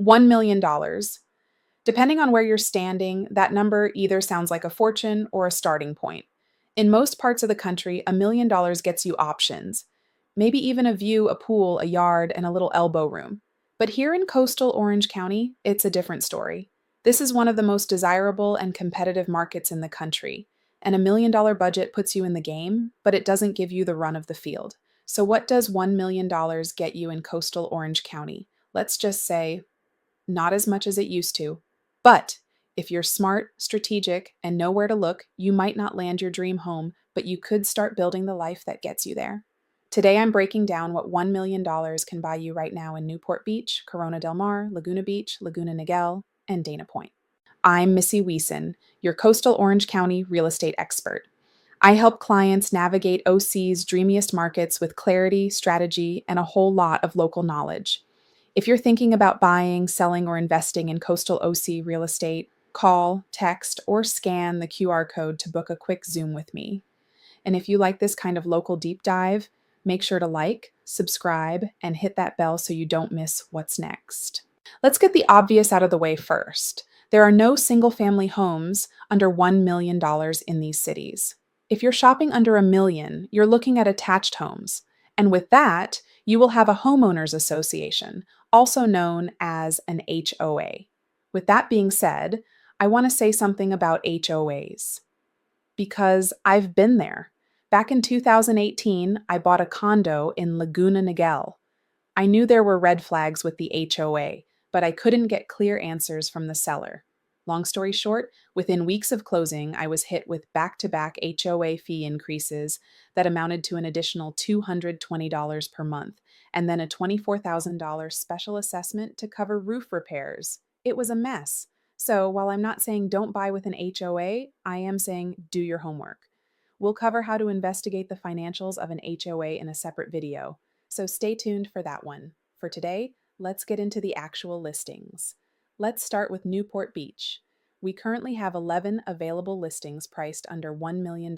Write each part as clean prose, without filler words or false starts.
$1 million. Depending on where you're standing, that number either sounds like a fortune or a starting point. In most parts of the country, $1 million gets you options, maybe even a view, a pool, a yard, and a little elbow room. But here in coastal Orange County, it's a different story. This is one of the most desirable and competitive markets in the country, and $1 million budget puts you in the game, but it doesn't give you the run of the field. So, what does $1 million get you in coastal Orange County? Let's just say not as much as it used to. But if you're smart, strategic, and know where to look, you might not land your dream home, but you could start building the life that gets you there. Today, I'm breaking down what $1 million can buy you right now in Newport Beach, Corona del Mar, Laguna Beach, Laguna Niguel, and Dana Point. I'm Missy Wiesen, your coastal Orange County real estate expert. I help clients navigate OC's dreamiest markets with clarity, strategy, and a whole lot of local knowledge. If you're thinking about buying, selling, or investing in coastal OC real estate, call, text, or scan the QR code to book a quick Zoom with me. And if you like this kind of local deep dive, make sure to like, subscribe, and hit that bell so you don't miss what's next. Let's get the obvious out of the way first. There are no single family homes under $1 million in these cities. If you're shopping under $1 million, you're looking at attached homes. And with that, you will have a homeowners association, also known as an HOA. With that being said, I want to say something about HOAs because I've been there. Back in 2018, I bought a condo in Laguna Niguel. I knew there were red flags with the HOA, but I couldn't get clear answers from the seller. Long story short, within weeks of closing, I was hit with back-to-back HOA fee increases that amounted to an additional $220 per month, and then a $24,000 special assessment to cover roof repairs. It was a mess. So while I'm not saying don't buy with an HOA, I am saying do your homework. We'll cover how to investigate the financials of an HOA in a separate video, so stay tuned for that one. For today, let's get into the actual listings. Let's start with Newport Beach. We currently have 11 available listings priced under $1 million.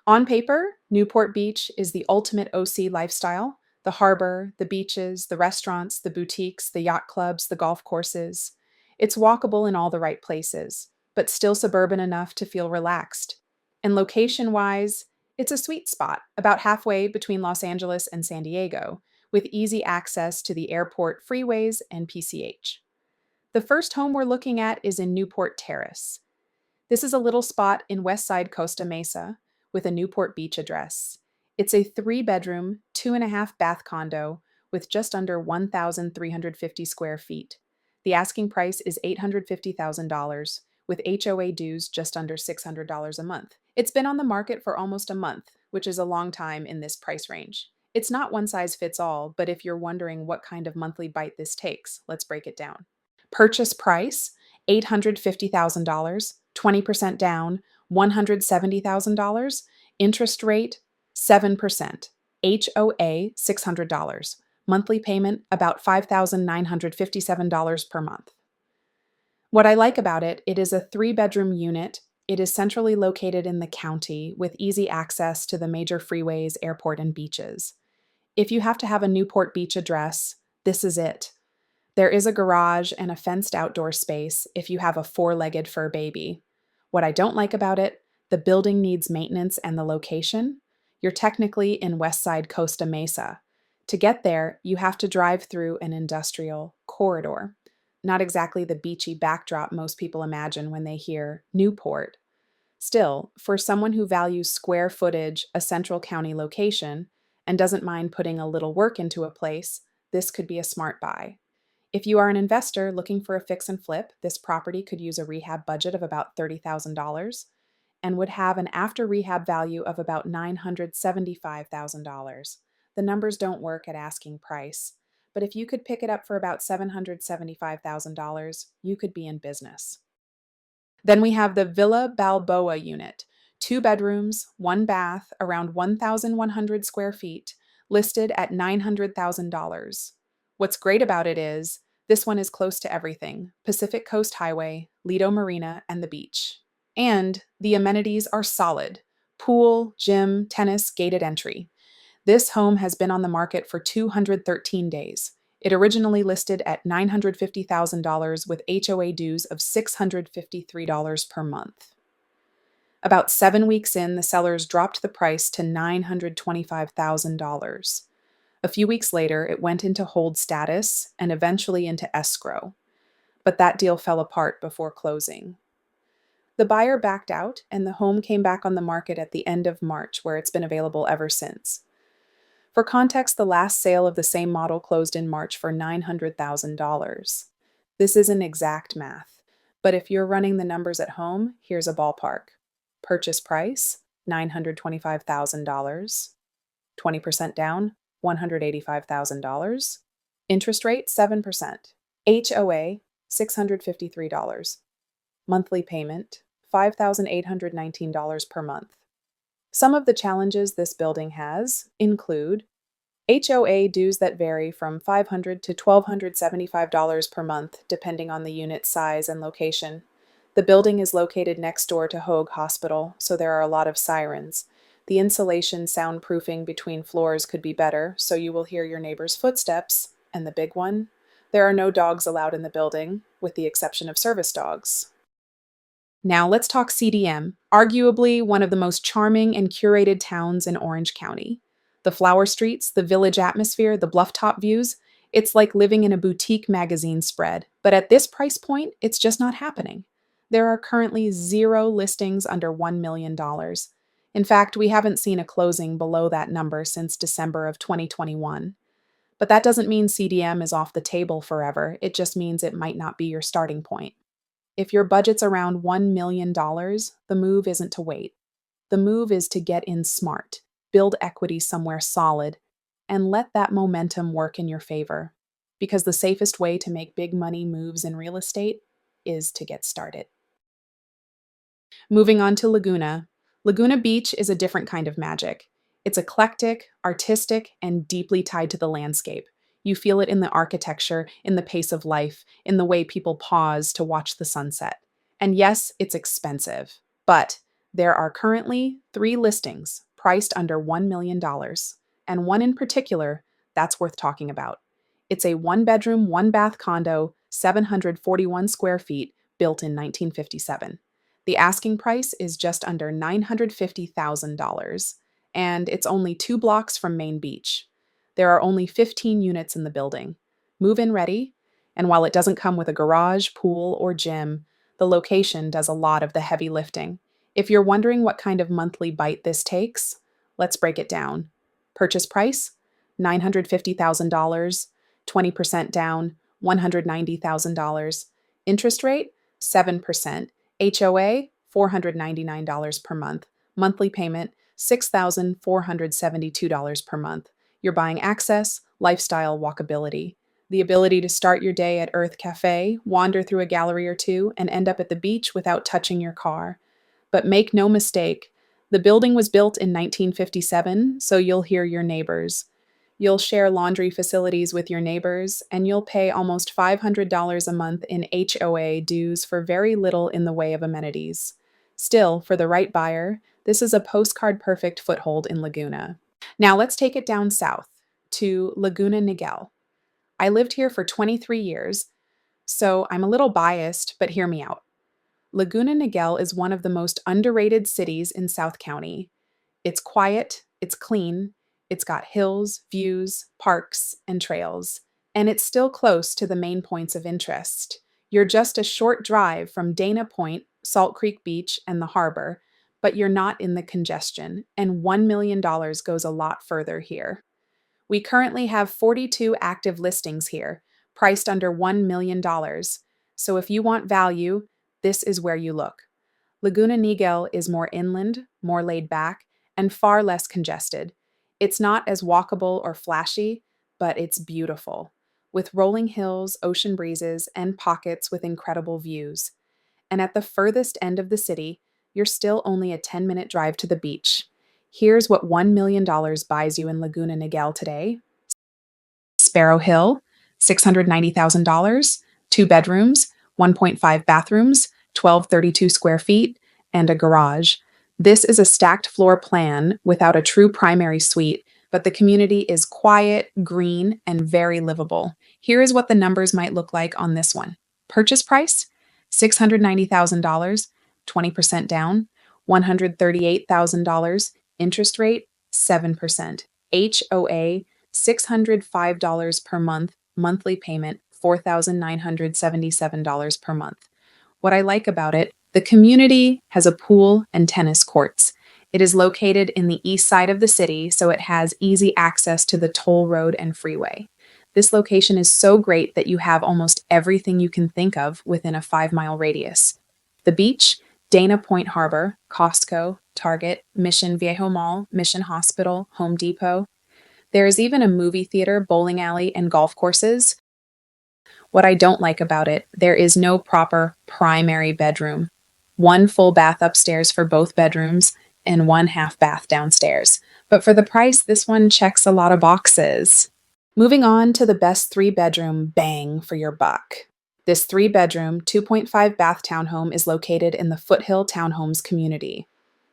On paper, Newport Beach is the ultimate OC lifestyle: the harbor, the beaches, the restaurants, the boutiques, the yacht clubs, the golf courses. It's walkable in all the right places, but still suburban enough to feel relaxed. And location-wise, it's a sweet spot, about halfway between Los Angeles and San Diego, with easy access to the airport freeways and PCH. The first home we're looking at is in Newport Terrace. This is a little spot in Westside Costa Mesa with a Newport Beach address. It's a 3-bedroom, 2.5-bath condo with just under 1,350 square feet. The asking price is $850,000, with HOA dues just under $600 a month. It's been on the market for almost a month, which is a long time in this price range. It's not one size fits all, but if you're wondering what kind of monthly bite this takes, let's break it down. Purchase price, $850,000, 20% down, $170,000. Interest rate, 7%. HOA, $600. Monthly payment, about $5,957 per month. What I like about it, it is a 3-bedroom unit. It is centrally located in the county with easy access to the major freeways, airport, and beaches. If you have to have a Newport Beach address, this is it. There is a garage and a fenced outdoor space if you have a 4-legged fur baby. What I don't like about it, the building needs maintenance and the location. You're technically in Westside Costa Mesa. To get there, you have to drive through an industrial corridor. Not exactly the beachy backdrop most people imagine when they hear Newport. Still, for someone who values square footage, a central county location, and doesn't mind putting a little work into a place, this could be a smart buy. If you are an investor looking for a fix and flip, this property could use a rehab budget of about $30,000 and would have an after rehab value of about $975,000. The numbers don't work at asking price, but if you could pick it up for about $775,000, you could be in business. Then we have the Villa Balboa unit, 2 bedrooms, 1 bath, around 1,100 square feet, listed at $900,000. What's great about it is this one is close to everything: Pacific Coast Highway, Lido Marina, and the beach. And the amenities are solid: pool, gym, tennis, gated entry. This home has been on the market for 213 days. It originally listed at $950,000 with HOA dues of $653 per month. About 7 weeks in, the sellers dropped the price to $925,000. A few weeks later, it went into hold status and eventually into escrow, but that deal fell apart before closing. The buyer backed out, and the home came back on the market at the end of March, where it's been available ever since. For context, the last sale of the same model closed in March for $900,000. This isn't exact math, but if you're running the numbers at home, here's a ballpark. Purchase price, $925,000. 20% down, $185,000. Interest rate, 7%. HOA, $653. Monthly payment, $5,819 per month. Some of the challenges this building has include HOA dues that vary from $500 to $1,275 per month, depending on the unit size and location. The building is located next door to Hoag Hospital, so there are a lot of sirens. The insulation soundproofing between floors could be better, so you will hear your neighbor's footsteps. And the big one, there are no dogs allowed in the building, with the exception of service dogs. Now let's talk CDM, arguably one of the most charming and curated towns in Orange County. The flower streets, the village atmosphere, the blufftop views, it's like living in a boutique magazine spread. But at this price point, it's just not happening. There are currently 0 listings under $1 million. In fact, we haven't seen a closing below that number since December of 2021. But that doesn't mean CDM is off the table forever. It just means it might not be your starting point. If your budget's around $1 million, the move isn't to wait. The move is to get in smart, build equity somewhere solid, and let that momentum work in your favor. Because the safest way to make big money moves in real estate is to get started. Moving on to Laguna. Laguna Beach is a different kind of magic. It's eclectic, artistic, and deeply tied to the landscape. You feel it in the architecture, in the pace of life, in the way people pause to watch the sunset. And yes, it's expensive, but there are currently 3 listings priced under $1 million, and one in particular that's worth talking about. It's a 1-bedroom, 1-bath condo, 741 square feet, built in 1957. The asking price is just under $950,000, and it's only 2 blocks from Main Beach. There are only 15 units in the building. Move-in ready, and while it doesn't come with a garage, pool, or gym, the location does a lot of the heavy lifting. If you're wondering what kind of monthly bite this takes, let's break it down. Purchase price, $950,000, 20% down, $190,000. Interest rate, 7%. HOA, $499 per month. Monthly payment, $6,472 per month. You're buying access, lifestyle, walkability. The ability to start your day at Earth Cafe, wander through a gallery or two, and end up at the beach without touching your car. But make no mistake, the building was built in 1957, so you'll hear your neighbors. You'll share laundry facilities with your neighbors, and you'll pay almost $500 a month in HOA dues for very little in the way of amenities. Still, for the right buyer, this is a postcard-perfect foothold in Laguna. Now let's take it down south to Laguna Niguel. I lived here for 23 years, so I'm a little biased, but hear me out. Laguna Niguel is one of the most underrated cities in South County. It's quiet, it's clean, it's got hills, views, parks, and trails, and it's still close to the main points of interest. You're just a short drive from Dana Point, Salt Creek Beach, and the harbor, but you're not in the congestion, and $1 million goes a lot further here. We currently have 42 active listings here, priced under $1 million. So if you want value, this is where you look. Laguna Niguel is more inland, more laid back, and far less congested. It's not as walkable or flashy, but it's beautiful, with rolling hills, ocean breezes, and pockets with incredible views. And at the furthest end of the city, you're still only a 10-minute drive to the beach. Here's what $1 million buys you in Laguna Niguel today. Sparrow Hill, $690,000, 2 bedrooms, 1.5 bathrooms, 1,232 square feet, and a garage. This is a stacked floor plan without a true primary suite, but the community is quiet, green, and very livable. Here is what the numbers might look like on this one. Purchase price $690,000, 20% down, $138,000, interest rate 7%, HOA $605 per month, monthly payment $4,977 per month. What I like about it, the community has a pool and tennis courts. It is located in the east side of the city, so it has easy access to the toll road and freeway. This location is so great that you have almost everything you can think of within a 5-mile radius. The beach, Dana Point Harbor, Costco, Target, Mission Viejo Mall, Mission Hospital, Home Depot. There is even a movie theater, bowling alley, and golf courses. What I don't like about it, there is no proper primary bedroom. One full bath upstairs for both bedrooms, and one half bath downstairs. But for the price, this one checks a lot of boxes. Moving on to the best 3-bedroom bang for your buck. This 3-bedroom, 2.5 bath townhome is located in the Foothill Townhomes community.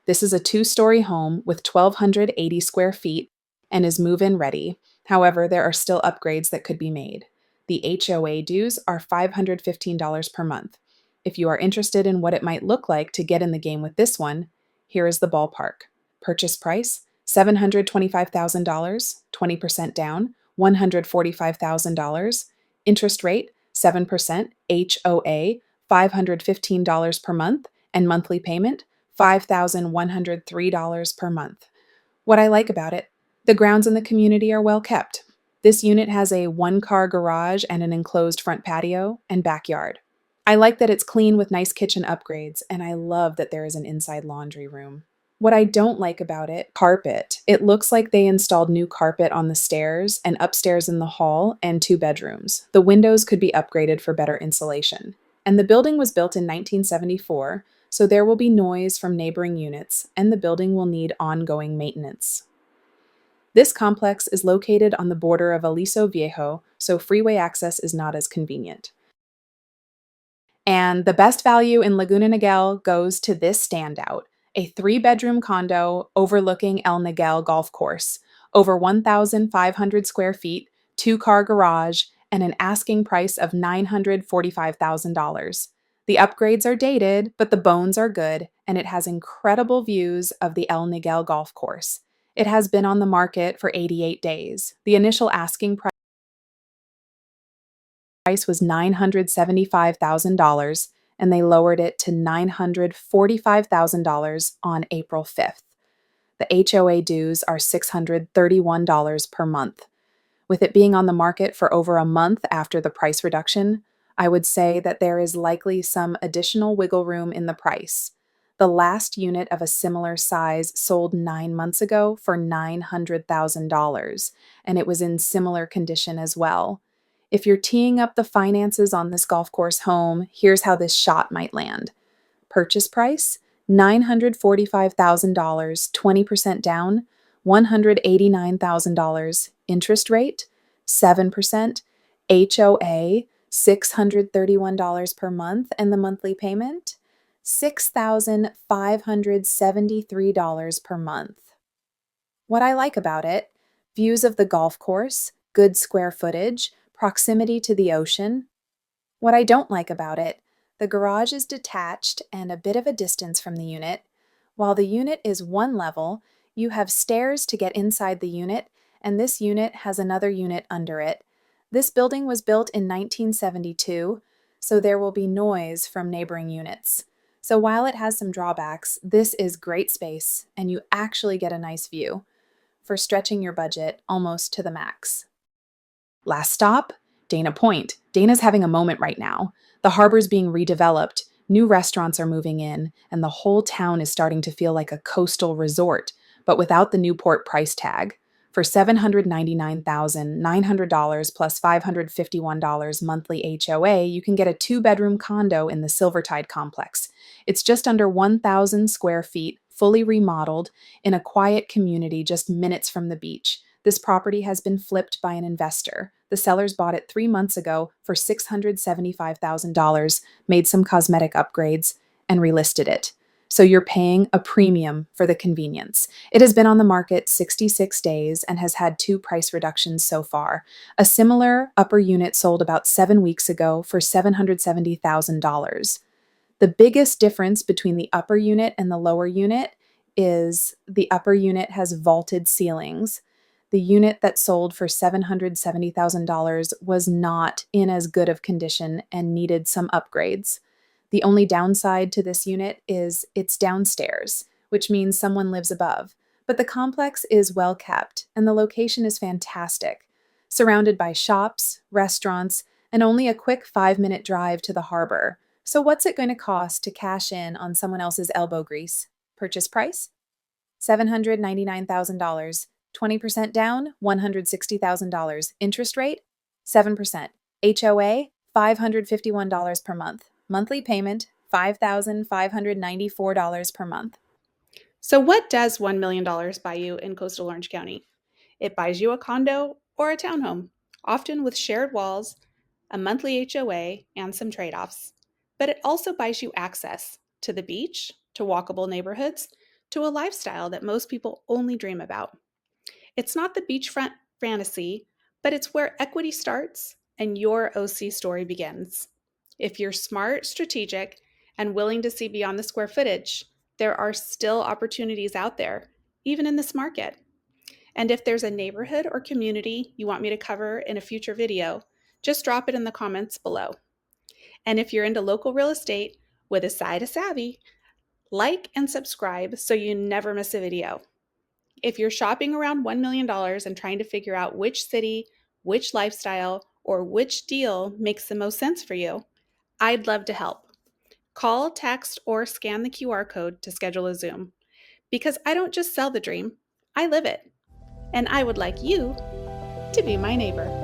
This is a 2-story home with 1,280 square feet and is move-in ready. However, there are still upgrades that could be made. The HOA dues are $515 per month. If you are interested in what it might look like to get in the game with this one, here is the ballpark. Purchase price $725,000, 20% down, $145,000. Interest rate 7%, HOA $515 per month, and monthly payment $5,103 per month. What I like about it, the grounds in the community are well kept. This unit has a 1-car garage and an enclosed front patio and backyard. I like that it's clean with nice kitchen upgrades, and I love that there is an inside laundry room. What I don't like about it, carpet. It looks like they installed new carpet on the stairs and upstairs in the hall and 2 bedrooms. The windows could be upgraded for better insulation. And the building was built in 1974, so there will be noise from neighboring units, and the building will need ongoing maintenance. This complex is located on the border of Aliso Viejo, so freeway access is not as convenient. And the best value in Laguna Niguel goes to this standout, a 3-bedroom condo overlooking El Niguel Golf Course, over 1,500 square feet, 2-car garage, and an asking price of $945,000. The upgrades are dated, but the bones are good, and it has incredible views of the El Niguel Golf Course. It has been on the market for 88 days. The initial asking price was $975,000, and they lowered it to $945,000 on April 5th. The HOA dues are $631 per month. With it being on the market for over a month after the price reduction, I would say that there is likely some additional wiggle room in the price. The last unit of a similar size sold 9 months ago for $900,000, and it was in similar condition as well. If you're teeing up the finances on this golf course home, here's how this shot might land. Purchase price $945,000, 20% down, $189,000. Interest rate 7%, HOA $631 per month, and the monthly payment $6,573 per month. What I like about it, views of the golf course, good square footage, proximity to the ocean. What I don't like about it, the garage is detached and a bit of a distance from the unit. While the unit is one level, you have stairs to get inside the unit, and this unit has another unit under it. This building was built in 1972, so there will be noise from neighboring units. So while it has some drawbacks, this is great space, and you actually get a nice view for stretching your budget almost to the max. Last stop, Dana Point. Dana's having a moment right now. The harbor's being redeveloped, new restaurants are moving in, and the whole town is starting to feel like a coastal resort, but without the Newport price tag. For $799,900 plus $551 monthly HOA, you can get a 2-bedroom condo in the Silvertide complex. It's just under 1,000 square feet, fully remodeled, in a quiet community just minutes from the beach. This property has been flipped by an investor. The sellers bought it 3 months ago for $675,000, made some cosmetic upgrades, and relisted it. so you're paying a premium for the convenience. It has been on the market 66 days and has had two price reductions so far. A similar upper unit sold about 7 weeks ago for $770,000. The biggest difference between the upper unit and the lower unit is the upper unit has vaulted ceilings. The unit that sold for $770,000 was not in as good of condition and needed some upgrades. The only downside to this unit is it's downstairs, which means someone lives above. But the complex is well kept and the location is fantastic, surrounded by shops, restaurants, and only a quick 5-minute drive to the harbor. So, what's it going to cost to cash in on someone else's elbow grease? Purchase price? $799,000. 20% down, $160,000. Interest rate? 7%. HOA? $551 per month. Monthly payment? $5,594 per month. So what does $1 million buy you in coastal Orange County? It buys you a condo or a townhome, often with shared walls, a monthly HOA, and some trade-offs. But it also buys you access to the beach, to walkable neighborhoods, to a lifestyle that most people only dream about. It's not the beachfront fantasy, but it's where equity starts and your OC story begins. If you're smart, strategic, and willing to see beyond the square footage, there are still opportunities out there, even in this market. And if there's a neighborhood or community you want me to cover in a future video, just drop it in the comments below. And if you're into local real estate with a side of savvy, like and subscribe so you never miss a video. If you're shopping around $1 million and trying to figure out which city, which lifestyle, or which deal makes the most sense for you, I'd love to help. Call, text, or scan the QR code to schedule a Zoom. Because I don't just sell the dream, I live it. And I would like you to be my neighbor.